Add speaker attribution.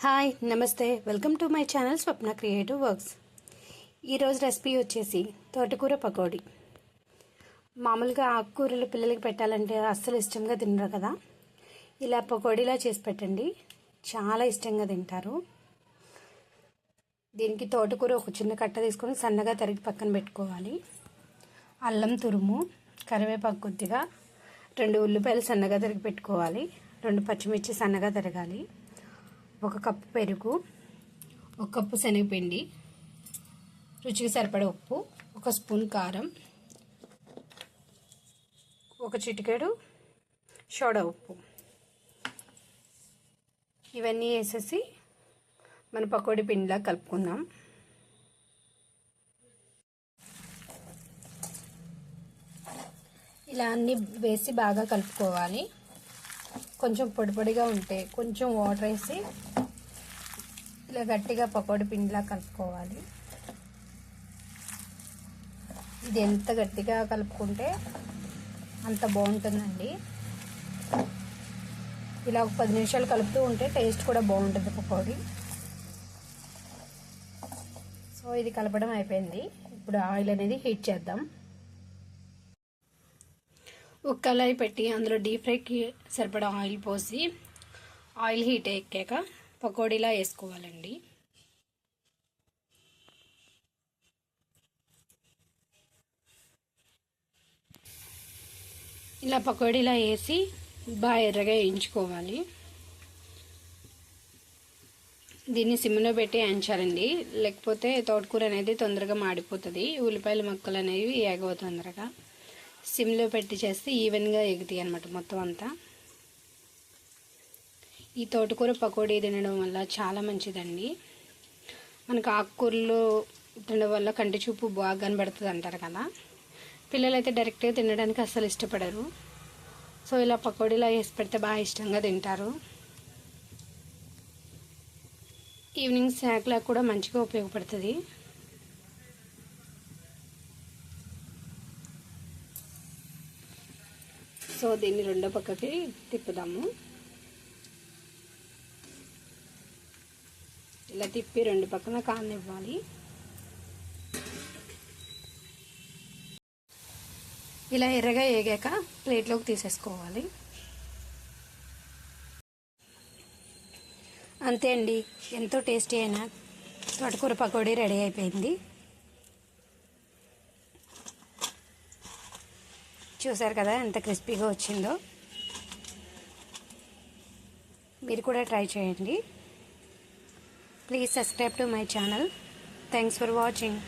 Speaker 1: Hi నమస్తే welcome to my channel Swapna creative works. ఈరోజు recipe వచ్చేసి తోటకూర పకోడీ. మామూలుగా ఆకుకూరలు పిల్లలకి పెట్టాలంటే అస్సలు ఇష్టంగా తినరు కదా, ఇలా పకోడీలా చేసి పెట్టండి, చాలా ఇష్టంగా తింటారు. దీనికి తోటకూర ఒక చిన్న కట్ట తీసుకొని సన్నగా తరిగి పక్కన పెట్టుకోవాలి. అల్లం తురుము, కరివేపాకు కొద్దిగా, 2 ఉల్లిపాయలు సన్నగా తరిగి పెట్టుకోవాలి, 2 పచ్చిమిర్చి సన్నగా తరగాలి, 1 కప్పు పెరుగు, 1 కప్పు శనగపిండి, రుచికి సరిపడే ఉప్పు, 1 స్పూన్ కారం, 1 చిటికెడు సోడా ఉప్పు. ఇవన్నీ వేసేసి మన పకోడీ పిండిలా కలుపుకుందాం. ఇలా అన్నీ వేసి బాగా కలుపుకోవాలి. కొంచెం పొడి పొడిగా ఉంటే కొంచెం వాటర్ వేసి ఇలా గట్టిగా పకోడీ పిండిలా కలుపుకోవాలి. ఇది ఎంత గట్టిగా కలుపుకుంటే అంత బాగుంటుందండి. ఇలా ఒక 10 నిమిషాలు కలుపుతూ ఉంటే టేస్ట్ కూడా బాగుంటుంది పకోడీ. సో ఇది కలపడం అయిపోయింది. ఇప్పుడు ఆయిల్ అనేది హీట్ చేద్దాం. ఒక కళాయి పెట్టి అందులో డీప్ ఫ్రైకి సరిపడా ఆయిల్ పోసి ఆయిల్ హీట్ ఎక్కాక పకోడీలా వేసుకోవాలండి. ఇలా పకోడీలా వేసి బాగా ఎర్రగా వేయించుకోవాలి. దీన్ని సిమ్లో పెట్టి వేయించాలండి, లేకపోతే తోటకూర అనేది తొందరగా మాడిపోతుంది. ఉల్లిపాయల ముక్కలు అనేవి ఏగవు తొందరగా. సిమ్లో పెట్టి చేస్తే ఈవెన్గా ఎగుతాయి అన్నమాట మొత్తం అంతా. ఈ తోటకూర పకోడీ తినడం వల్ల చాలా మంచిదండి. మనకు ఆకుకూరలు తినడం వల్ల కంటి చూపు బాగా కనబడుతుంది అంటారు కదా, పిల్లలైతే డైరెక్ట్గా తినడానికి అస్సలు ఇష్టపడరు. సో ఇలా పకోడీలా వేసి పెడితే బాగా ఇష్టంగా తింటారు. ఈవినింగ్ స్నాక్లా కూడా మంచిగా ఉపయోగపడుతుంది. సో దీన్ని రెండో పక్కకి తిప్పుదాము. ఇలా తిప్పి 2 పక్కన కాలనివ్వాలి. ఇలా ఎర్రగా వేగాక ప్లేట్లోకి తీసేసుకోవాలి. అంతే అండి, ఎంతో టేస్టీ అయిన తోటకూర పకోడీ రెడీ అయిపోయింది. చూసారు కదా ఎంత క్రిస్పీగా వచ్చిందో. మీరు కూడా ట్రై చేయండి. Please subscribe to my channel. Thanks for watching.